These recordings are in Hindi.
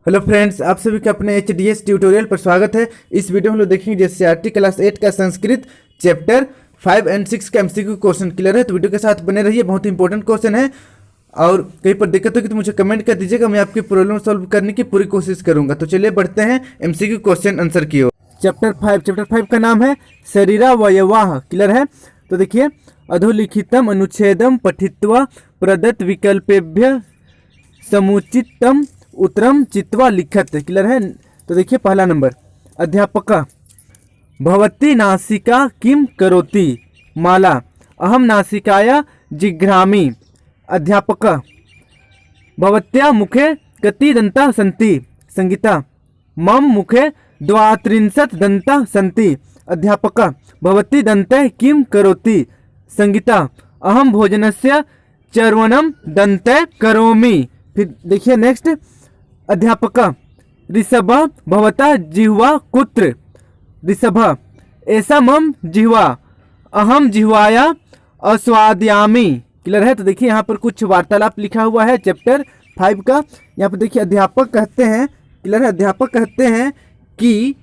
हेलो फ्रेंड्स, आप सभी का अपने HDS ट्यूटोरियल पर स्वागत है। इस वीडियो में हम लोग देखेंगे JCRT क्लास 8 का संस्कृत चैप्टर 5 और 6 का MCQ क्वेश्चन क्लियर है। तो वीडियो के साथ बने रहिए, बहुत इंपॉर्टेंट क्वेश्चन है। और कहीं पर दिक्कत होगी तो मुझे कमेंट कर दीजिएगा, मैं आपकी प्रॉब्लम सॉल्व करने की पूरी कोशिश करूंगा। तो चलिए बढ़ते हैं MCQ क्वेश्चन आंसर की ओर। चैप्टर 5 का नाम है शरीरावयवाः। क्लियर है। तो देखिए, अधोलिखितम अनुच्छेदम पठित्वा प्रदत्त विकल्पेभ्य समुचितम उत्तरम चित्वा लिखत। क्लियर है। तो देखिए, पहला नंबर, अध्यापक भवती नासिका किम करोति। माला, अहम नासिकाया जिघ्रामि। अध्यापक, भवत्या मुखे कति दंता सन्ति। संगीता, मम मुखे द्वात्रिंशत् दंता सन्ति। अध्यापक, भवती दन्ते किम करोति। संगीता, अहम भोजनस्य चर्वणम दन्ते करोमि। फिर देखिए नेक्स्ट, अध्यापक, ऋषभ भवता जिह्वा कुत्र। ऋषभ, ऐसा मम जिह्वा, अहम जिह्वाया अस्वाद्यामि। क्लियर है। तो देखिए यहाँ पर कुछ वार्तालाप लिखा हुआ है चैप्टर 5 का। यहाँ पर देखिए, अध्यापक कहते हैं, क्लियर है, अध्यापक कहते हैं कि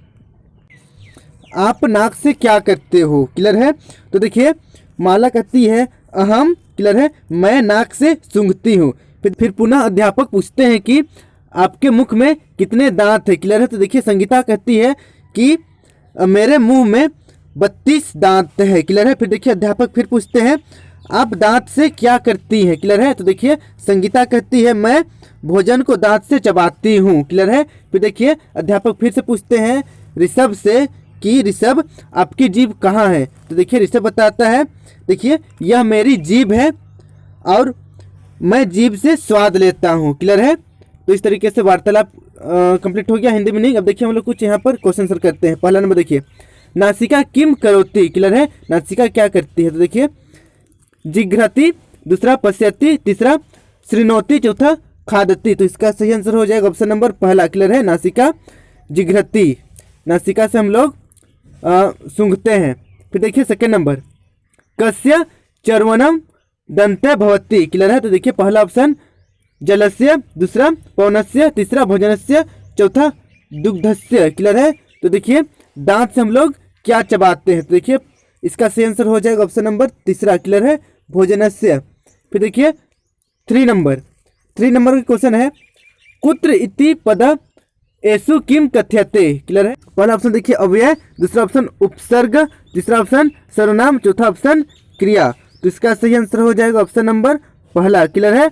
आप नाक से क्या करते हो। क्लियर है। तो देखिए, माला कहती है अहम, क्लियर है, मैं नाक से सूंघती हूँ। फिर पुनः अध्यापक पूछते हैं कि आपके मुख में कितने दांत है। क्लियर है। तो देखिए, संगीता कहती है कि मेरे मुंह में 32 दांत है। क्लियर है। फिर देखिए, अध्यापक फिर पूछते हैं आप दांत से क्या करती हैं। क्लियर है। तो देखिए, संगीता कहती है मैं भोजन को दांत से चबाती हूँ। क्लियर है। फिर देखिए, अध्यापक फिर से पूछते हैं ऋषभ से कि ऋषभ आपकी जीभ कहाँ है। तो देखिए, ऋषभ बताता है देखिए, यह मेरी जीभ है और मैं जीभ से स्वाद लेता हूँ। क्लियर है। तो इस तरीके से वार्तालाप कंप्लीट हो गया हिंदी में। नहीं, अब देखिए हम लोग कुछ यहाँ पर क्वेश्चन आंसर करते हैं। पहला नंबर देखिए, नासिका किम करोति। क्लियर है, नासिका क्या करती है। तो देखिए, जिघ्रति, दूसरा पश्यति, तीसरा शृणोति, चौथा खादति। तो इसका सही आंसर हो जाएगा ऑप्शन नंबर पहला। क्लियर है, नासिका जिघ्रति, नासिका से हम लोग सूंघते हैं। फिर देखिए सेकेंड नंबर, कस्य चर्वणम दंते भवति। क्लियर है। तो देखिए, पहला ऑप्शन जलस्य, दूसरा पवनस्य, तीसरा भोजनस्य, चौथा दुग्धस्य। क्लियर है। तो देखिए, दांत से हम लोग क्या चबाते हैं। तो देखिए, इसका सही आंसर हो जाएगा ऑप्शन नंबर तीसरा। क्लियर है, भोजनस्य। फिर देखिए थ्री नंबर का क्वेश्चन है, कुत्र इति पद एसु किम कथ्यते। क्लियर है। पहला ऑप्शन देखिए अव्यय, दूसरा ऑप्शन उपसर्ग, तीसरा ऑप्शन सर्वनाम, चौथा ऑप्शन क्रिया। तो इसका सही आंसर हो जाएगा ऑप्शन नंबर पहला। क्लियर है,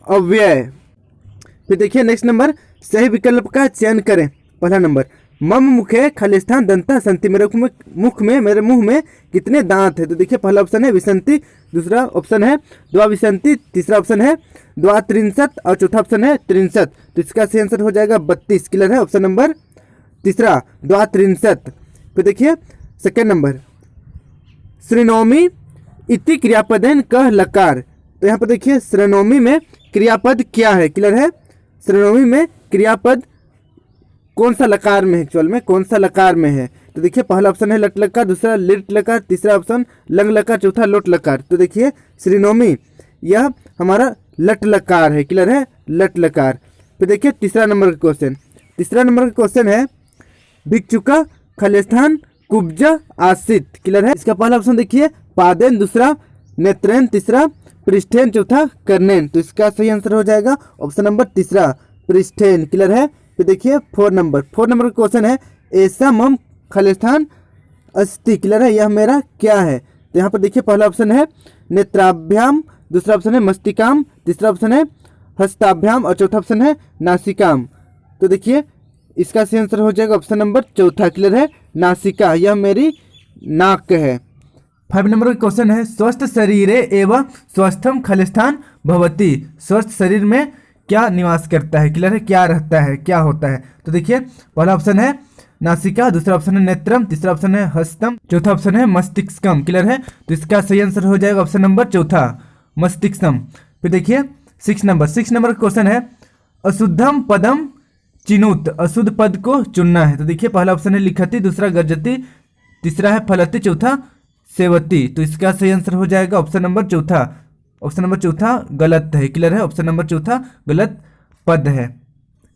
अव्यय। फिर देखिए नेक्स्ट नंबर, सही विकल्प का चयन करें। पहला नंबर, मम मुखे खलिस्थान दंता संति। मेरे मुंह में कितने दांत है। तो देखिए, पहला ऑप्शन है विसंति, दूसरा ऑप्शन है द्वाविसंति, तीसरा ऑप्शन है द्वात्रिंशत् और चौथा ऑप्शन है त्रिंशत्। तो इसका सही आंसर हो जाएगा 32। क्लियर है, ऑप्शन नंबर तीसरा द्वात्रिंशत्। फिर देखिए सेकेंड नंबर, श्रृणोमि इति क्रियापदेन कह लकार। तो यहाँ पर देखिए, श्रृणोमि में क्रियापद क्या है। क्लियर है, श्रृणोमि में क्रियापद कौन सा लकार में है, एक्चुअल में कौन सा लकार में है। तो देखिए, पहला ऑप्शन है लट लकार, दूसरा लिट लकार, तीसरा ऑप्शन लंग लकार, चौथा लोट लकार। तो देखिए, श्रृणोमि यह हमारा लट लकार है। क्लियर है, लट लकार। फिर देखिए तीसरा नंबर का क्वेश्चन है, भिक्षुका खलिस्थान कुब्ज आसित। क्लियर है। इसका पहला ऑप्शन देखिए पादेन, दूसरा नेत्रेन, तीसरा पृष्ठेन, चौथा कर्णेन। तो इसका सही आंसर हो जाएगा ऑप्शन नंबर तीसरा, पृष्ठेन। क्लियर है। फिर देखिए फोर नंबर का क्वेश्चन है, ऐसा मम खलिस्थान अस्ति। क्लियर है, यह मेरा क्या है। तो यहाँ पर देखिए, पहला ऑप्शन है नेत्राभ्याम, दूसरा ऑप्शन है मस्तिकाम, तीसरा ऑप्शन है हस्ताभ्याम और चौथा ऑप्शन है नासिकाम। तो देखिए, इसका सही आंसर हो जाएगा ऑप्शन नंबर चौथा। क्लियर है, नासिका, यह मेरी नाक है। 5 नंबर का क्वेश्चन है, स्वस्थ शरीरे एवं स्वस्थम खलिस्थान भवति। स्वस्थ शरीर में क्या निवास करता है। क्लियर है, क्या रहता है, क्या होता है। तो देखिए, पहला ऑप्शन है नासिका, दूसरा ऑप्शन है नेत्रम, तीसरा ऑप्शन है हस्तम, चौथा ऑप्शन है मस्तिष्कम। क्लियर है। तो इसका सही आंसर हो जाएगा ऑप्शन नंबर चौथा, मस्तिष्कम। फिर देखिए 6 नंबर का क्वेश्चन है, अशुद्धम पदम चिनुत। अशुद्ध पद को चुनना है। तो देखिए, पहला ऑप्शन है लिखति, दूसरा गर्जति, तीसरा है फलति, चौथा सेवती। तो इसका सही आंसर हो जाएगा ऑप्शन नंबर चौथा, ऑप्शन नंबर चौथा गलत है, क्लियर है, ऑप्शन नंबर चौथा गलत पद है।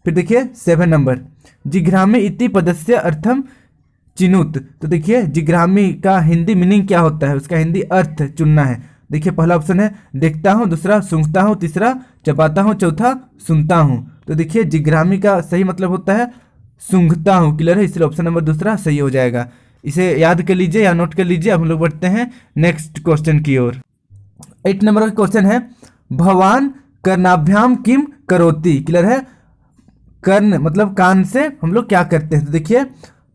फिर देखिए 7 नंबर, जिघ्रामी इति पदस्य अर्थम चिनुत। तो देखिए जिघ्रामी का हिंदी मीनिंग क्या होता है, उसका हिंदी अर्थ चुनना है। देखिए पहला ऑप्शन है देखता हूँ, दूसरा सूंघता हूँ, तीसरा चबाता हूँ, चौथा सुनता हूँ। तो देखिए जिघ्रामी का सही मतलब होता है सूंघता हूँ। क्लियर है, इसलिए ऑप्शन नंबर दूसरा सही हो जाएगा। इसे याद कर लीजिए या नोट कर लीजिए। अब हम लोग बढ़ते हैं नेक्स्ट क्वेश्चन की ओर। 8 नंबर का क्वेश्चन है भवान कर्णाभ्याम किम करोति। क्लियर है, कर्ण मतलब कान से हम लोग क्या करते हैं। तो देखिए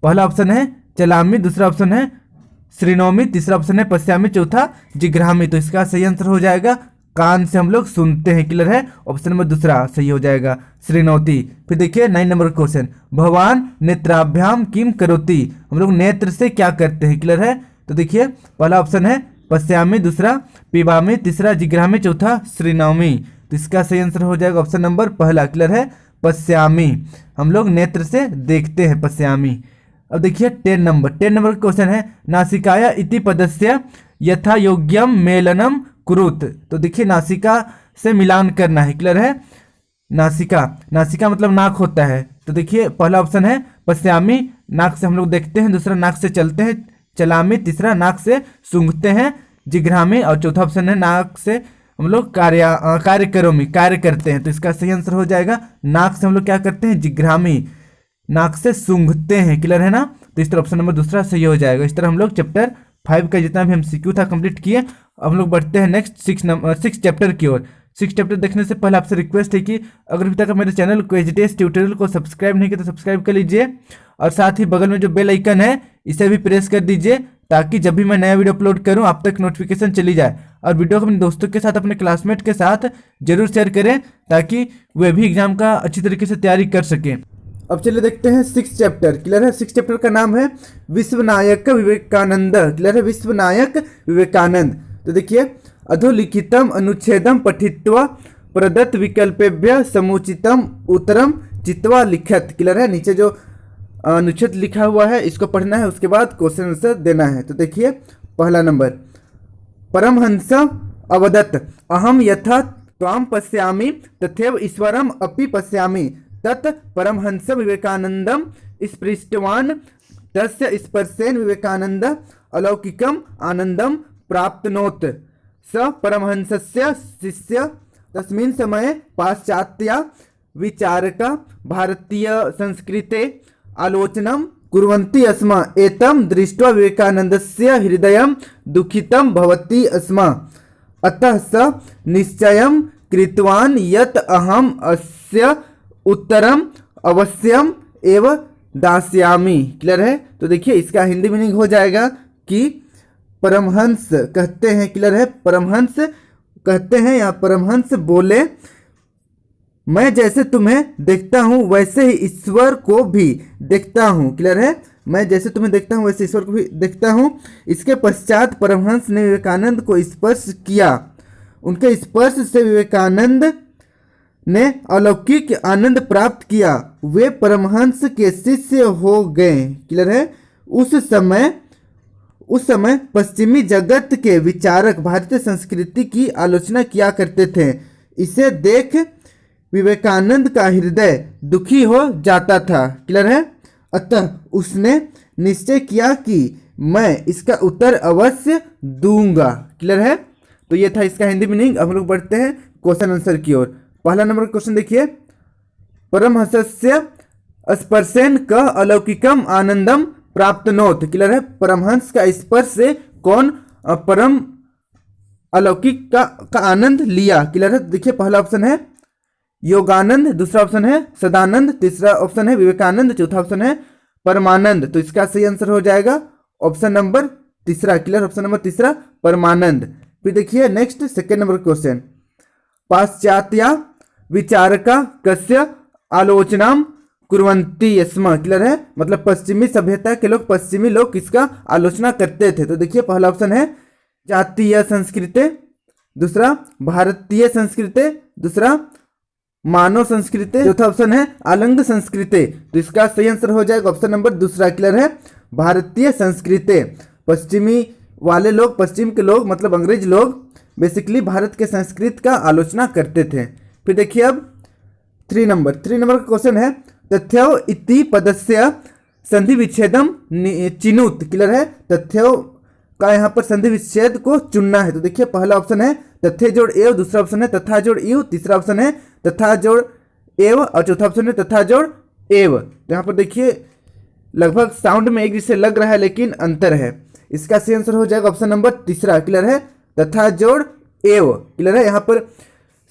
पहला ऑप्शन है चलामी, दूसरा ऑप्शन है श्रीनोमी, तीसरा ऑप्शन है पश्यामी, चौथा जिघ्रामी। तो इसका सही आंसर हो जाएगा कान से हम लोग सुनते हैं। क्लियर है, ऑप्शन नंबर दूसरा सही हो जाएगा श्रीनोति। फिर देखिए 9 नंबर क्वेश्चन, भगवान नेत्राभ्याम किम करोति। हम लोग नेत्र से क्या करते हैं। क्लियर है, तो देखिए पहला ऑप्शन है पश्यामी, दूसरा पिबामी, तीसरा जिघ्रामी, चौथा श्रीनोमी। तो इसका सही आंसर हो जाएगा ऑप्शन नंबर पहला। क्लियर है, पश्यामी, हम लोग नेत्र से देखते हैं, पश्यामी। अब देखिए 10 नंबर का क्वेश्चन है नासिकाया इति पदस्य यथा योग्यम मेलनम कुरुत। तो देखिए नासिका से मिलान करना है। क्लियर है, नासिका मतलब नाक होता है। तो देखिए पहला ऑप्शन है पश्यामी, नाक से हम लोग देखते हैं, दूसरा नाक से चलते हैं चलामी, तीसरा नाक से सूंघते हैं जिघ्रामी, और चौथा ऑप्शन है नाक से हम लोग कार्य करोमी, कार्य करते हैं। तो इसका सही आंसर हो जाएगा नाक से हम लोग क्या करते हैं, जिघ्रामी, नाक से सूंघते हैं। क्लियर है ना, तो इस तरह ऑप्शन नंबर दूसरा सही हो जाएगा। इस तरह हम लोग चैप्टर 5 का जितना भी MCQ था कंप्लीट किए। अब हम लोग बढ़ते हैं नेक्स्ट 6 चैप्टर की ओर। 6 चैप्टर देखने से पहले आपसे रिक्वेस्ट है कि अगर अभी तक मेरे चैनल को एचडीएस ट्यूटोरियल को सब्सक्राइब नहीं किया तो सब्सक्राइब कर लीजिए, और साथ ही बगल में जो बेल आइकन है इसे भी प्रेस कर दीजिए, ताकि जब भी मैं नया वीडियो अपलोड करूं आप तक नोटिफिकेशन चली जाए। और वीडियो को अपने दोस्तों के साथ, अपने क्लासमेट के साथ जरूर शेयर करें, ताकि वे भी एग्जाम का अच्छी तरीके से तैयारी कर सकें। अब चलिए देखते हैं 6 चैप्टर। क्लियर है, 6 चैप्टर का नाम है विश्वनायक विवेकानंद। क्लियर है, विश्वनायक विवेकानंद। तो देखिए अधोलिखितम अनुच्छेदम पठित्वा प्रदत्त विकल्पेभ्य समुचितम उत्तरम चित्वा लिखत। क्लियर है, नीचे जो अनुच्छेद लिखा हुआ है इसको पढ़ना है, उसके बाद क्वेश्चन आंसर देना है। तो देखिए पहला नंबर, परमहंस अवदत् अहम यथा त्वाम पश्यामि तथैव ईश्वरम अपि पश्यामि तत् परमहंस विवेकानंदम स्पृष्टवान् तस्य स्पर्शेन विवेकानंद अलौकिकम आनंदम प्राप्तनोत्। स परमहंसस्य शिष्य तस्मिन् समये पाश्चात्य विचारका भारतीय संस्कृते आलोचनं कुर्वन्ति स्म। एतं दृष्ट्वा विवेकानन्दस्य हृदयं दुःखितं भवति स्म। अतः स निश्चयं कृतवान् यत् अहम् अस्य उत्तरम अवश्यम एव दास्यामि। क्लियर है, तो देखिए इसका हिंदी मीनिंग हो जाएगा कि परमहंस कहते हैं, क्लियर है, परमहंस कहते हैं या परमहंस बोले, मैं जैसे तुम्हें देखता हूँ वैसे ही ईश्वर को भी देखता हूँ। क्लियर है, मैं जैसे तुम्हें देखता हूँ वैसे ईश्वर को भी देखता हूँ। इसके पश्चात परमहंस ने विवेकानंद को स्पर्श किया। उनके स्पर्श से विवेकानंद ने अलौकिक आनंद प्राप्त किया। वे परमहंस के शिष्य हो गए। क्लियर है, उस समय पश्चिमी जगत के विचारक भारतीय संस्कृति की आलोचना किया करते थे। इसे देख विवेकानंद का हृदय दुखी हो जाता था। क्लियर है, अतः उसने निश्चय किया कि मैं इसका उत्तर अवश्य दूंगा। क्लियर है, तो ये था इसका हिंदी मीनिंग। अब हम लोग बढ़ते हैं क्वेश्चन आंसर की ओर। पहला नंबर क्वेश्चन देखिए, परमहंसस्य स्पर्शेन क अलौकिकम आनंदम प्राप्तनोत्। क्लियर है, परमहंस का स्पर्श से कौन परम अलौकिक का आनंद लिया। क्लियर है, देखिए पहला ऑप्शन है योगानंद, दूसरा ऑप्शन है सदानंद, तीसरा ऑप्शन है विवेकानंद, चौथा ऑप्शन है परमानंद। तो इसका सही आंसर हो जाएगा ऑप्शन नंबर तीसरा। क्लियर, ऑप्शन नंबर तीसरा परमानंद। फिर देखिए नेक्स्ट 2nd नंबर क्वेश्चन, पाश्चात्य विचारका कस्य आलोचना कुर्वन्ति स्म। क्लियर है, मतलब पश्चिमी सभ्यता के लोग, पश्चिमी लोग किसका आलोचना करते थे। तो देखिए पहला ऑप्शन है जातीय संस्कृति, दूसरा भारतीय संस्कृति, दूसरा मानव संस्कृति, चौथा ऑप्शन है आलंग संस्कृति। तो इसका सही आंसर हो जाएगा ऑप्शन नंबर दूसरा। क्लियर है, भारतीय संस्कृति। पश्चिमी वाले लोग, पश्चिम के लोग मतलब अंग्रेज लोग बेसिकली भारत के संस्कृति का आलोचना करते थे। फिर देखिए अब 3 नंबर का क्वेश्चन है तथ्यो इति पदस्य संधि विच्छेदम चिनुत। क्लियर है, तथ्यों का यहाँ पर संधि विच्छेद को चुनना है। तो देखिए पहला ऑप्शन है तथ्य जोड़ एव, दूसरा ऑप्शन है तथा जोड़ इव, तीसरा ऑप्शन है तथा जोड़ एव और चौथा ऑप्शन है तथा जोड़ एव। तो यहाँ पर देखिए लगभग साउंड में एक जैसे लग रहा है लेकिन अंतर है। इसका सही आंसर हो जाएगा ऑप्शन नंबर तीसरा। क्लियर है, तथा जोड़ एव। क्लियर है, यहाँ पर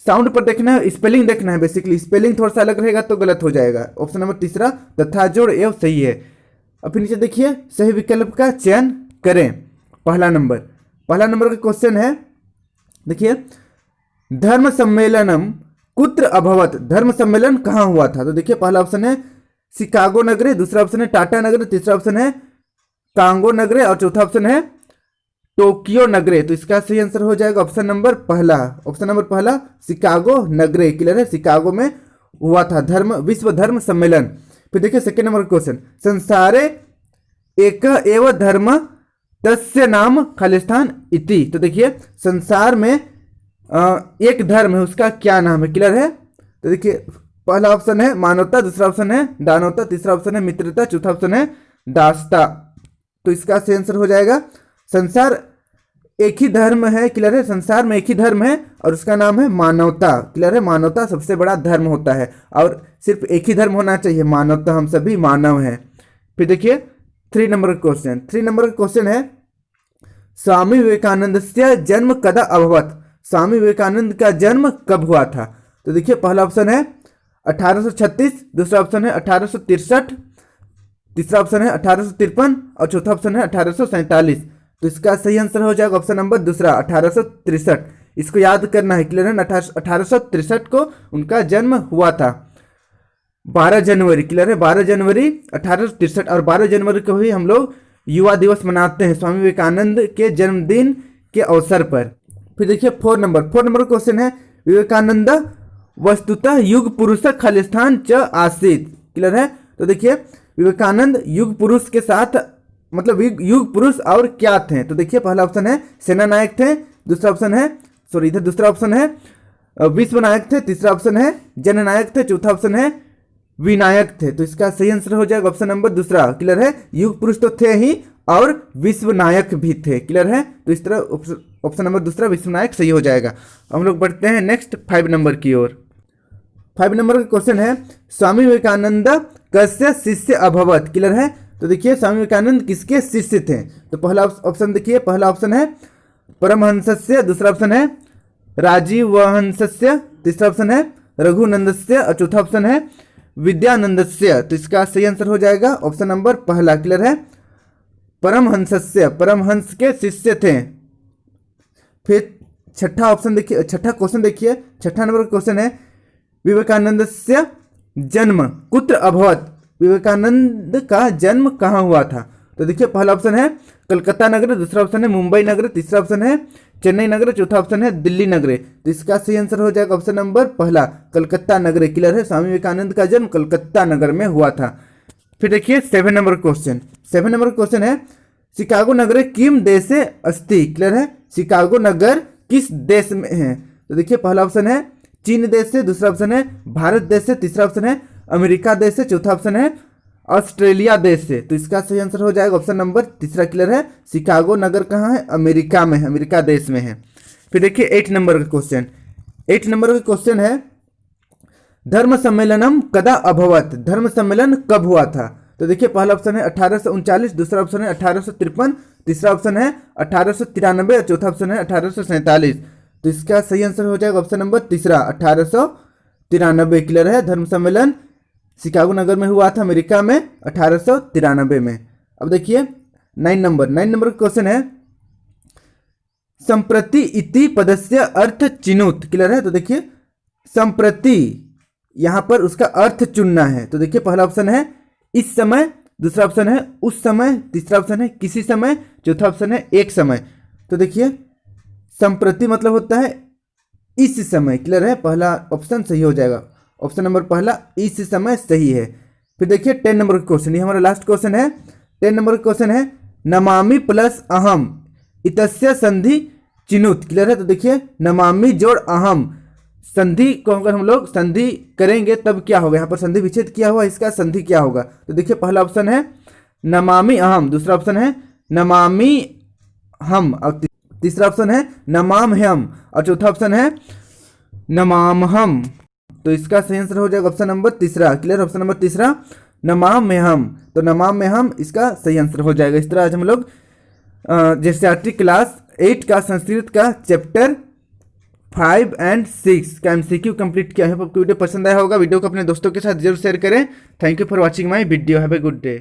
साउंड पर देखना है, स्पेलिंग देखना है। बेसिकली स्पेलिंग थोड़ा सा अलग रहेगा तो गलत हो जाएगा। ऑप्शन नंबर तीसरा तथा जोड़ एव सही है। अब फिर नीचे देखिए सही विकल्प का चयन करें। पहला नंबर का क्वेश्चन है, देखिए धर्म सम्मेलनम कुत्र अभवत। धर्म सम्मेलन कहाँ हुआ था? तो देखिए पहला ऑप्शन है शिकागो नगरे, दूसरा ऑप्शन है टाटा नगरे, तीसरा ऑप्शन है कांगो नगरे और चौथा ऑप्शन है टोक्यो नगरे। तो इसका सही आंसर हो जाएगा ऑप्शन नंबर पहला शिकागो नगरे। क्लियर है, शिकागो में हुआ था विश्व धर्म सम्मेलन। फिर देखिए सेकेंड नंबर क्वेश्चन, संसारे एक एव धर्म तस्य नाम खालिस्तान इति। तो देखिए संसार में एक धर्म है, उसका क्या नाम है? क्लियर है, तो देखिए पहला ऑप्शन है मानवता, दूसरा ऑप्शन है दानवता, तीसरा ऑप्शन है मित्रता, चौथा ऑप्शन है दासता। तो इसका सही आंसर हो जाएगा संसार एक ही धर्म है। क्लियर है, संसार में एक ही धर्म है और उसका नाम है मानवता। क्लियर है, मानवता सबसे बड़ा धर्म होता है और सिर्फ एक ही धर्म होना चाहिए, मानवता, हम सभी मानव हैं। फिर देखिए 3 नंबर का क्वेश्चन है स्वामी विवेकानंद से जन्म कदा अभवत। स्वामी विवेकानंद का जन्म कब हुआ था? तो देखिए पहला ऑप्शन है 1836, दूसरा ऑप्शन है 1863, तीसरा ऑप्शन है 1853 और चौथा ऑप्शन है 1847। तो इसका सही आंसर हो जाएगा ऑप्शन नंबर दूसरा 1863। इसको याद करना है। क्लियर है, 1863 को उनका जन्म हुआ था 12 जनवरी। क्लियर है, 12 जनवरी 1863 और 12 जनवरी को ही हम लोग युवा दिवस मनाते हैं स्वामी विवेकानंद के जन्मदिन के अवसर पर। फिर देखिए 4 नंबर क्वेश्चन है विवेकानंद वस्तुतः युग पुरुष खालिस्तान च आसीत। क्लियर है, तो देखिए विवेकानंद युग पुरुष के साथ मतलब युग पुरुष और क्या थे? तो देखिए पहला ऑप्शन है सेना नायक थे, दूसरा ऑप्शन है विश्व नायक थे, तीसरा ऑप्शन है जननायक थे, चौथा ऑप्शन है विनायक थे। तो इसका सही आंसर हो जाएगा ऑप्शन नंबर दूसरा। क्लियर है, युग पुरुष तो थे ही और विश्व नायक भी थे। क्लियर है, तो इस तरह ऑप्शन नंबर दूसरा विश्व नायक सही हो जाएगा। हम लोग बढ़ते हैं नेक्स्ट 5 नंबर की ओर। 5 नंबर का क्वेश्चन है स्वामी विवेकानंद कस्य शिष्य अभवत। क्लियर है, तो देखिए स्वामी विवेकानंद किसके शिष्य थे? तो पहला ऑप्शन देखिए, पहला ऑप्शन है परमहंसस्य, दूसरा ऑप्शन है राजीवहंसस्य, तीसरा ऑप्शन है रघुनंदस्य और चौथा ऑप्शन है विद्यानंदस्य। तो इसका सही आंसर हो जाएगा ऑप्शन नंबर पहला। क्लियर है, परमहंस के शिष्य थे। फिर छठा क्वेश्चन देखिए, छठा नंबर का क्वेश्चन है विवेकानंद से जन्म कुत्र अभवत। विवेकानंद का जन्म कहाँ हुआ था? तो देखिए पहला ऑप्शन है कलकत्ता नगर, दूसरा ऑप्शन है मुंबई नगर, तीसरा ऑप्शन है चेन्नई नगर, चौथा ऑप्शन है दिल्ली नगर। तो इसका सही आंसर हो जाएगा ऑप्शन नंबर पहला कलकत्ता नगर। क्लियर है, स्वामी विवेकानंद का जन्म कलकत्ता नगर में हुआ था। फिर देखिए 7 नंबर क्वेश्चन है शिकागो नगर किम देशे अस्ति। क्लियर है, शिकागो नगर किस देश में है? तो देखिए पहला ऑप्शन है चीन देश से, दूसरा ऑप्शन है भारत देश से, तीसरा ऑप्शन है अमेरिका देश से, चौथा ऑप्शन है ऑस्ट्रेलिया देश से। तो इसका सही आंसर हो जाएगा ऑप्शन नंबर तीसरा। क्लियर है, शिकागो नगर कहाँ है? अमेरिका में है, अमेरिका देश में है। फिर देखिए 8 नंबर का क्वेश्चन है धर्म सम्मेलनम कदा अभवत। धर्म सम्मेलन कब हुआ था? तो देखिए पहला ऑप्शन है 1839, दूसरा ऑप्शन है 1853, तीसरा ऑप्शन है 1893 और चौथा ऑप्शन है 1847। तो इसका सही आंसर हो जाएगा ऑप्शन नंबर तीसरा 1893। क्लियर है, धर्म सम्मेलन शिकागो नगर में हुआ था अमेरिका में 1893 में। अब देखिए 9 नंबर क्वेश्चन है संप्रति इति पदस्य अर्थ चिनुत। क्लियर है, तो देखिए संप्रति यहां पर उसका अर्थ चुनना है। तो देखिए पहला ऑप्शन है इस समय, दूसरा ऑप्शन है उस समय, तीसरा ऑप्शन है किसी समय, चौथा ऑप्शन है एक समय। तो देखिए संप्रति मतलब होता है इस समय। क्लियर है, पहला ऑप्शन सही हो जाएगा, ऑप्शन नंबर पहला इस समय सही है। फिर देखिए 10 नंबर क्वेश्चन, ये हमारा लास्ट क्वेश्चन है। 10 नंबर क्वेश्चन है नमामि प्लस अहम इतस्य संधि चिनुत। क्लियर है, तो देखिए नमामि जोड़ अहम संधि को अगर हम लोग संधि करेंगे तब क्या होगा, यहाँ पर संधि विच्छेद किया हुआ, इसका संधि क्या होगा। तो देखिए पहला ऑप्शन है नमामि अहम, दूसरा ऑप्शन है नमामि हम, और तीसरा ऑप्शन है नमाम हम, और चौथा ऑप्शन है नमाम हम। तो इसका सही आंसर हो जाएगा ऑप्शन नंबर तीसरा। क्लियर, ऑप्शन नंबर तीसरा नमाम में हम। तो नमाम में हम इसका सही आंसर हो जाएगा। इस तरह आज हम लोग जेएससीईआरटी क्लास 8 का संस्कृत का चैप्टर 5 और 6 का एमसीक्यू कंप्लीट किया है। आपको वीडियो पसंद आया होगा, वीडियो को अपने दोस्तों के साथ जरूर शेयर करें। Thank you for watching my video, have a good day.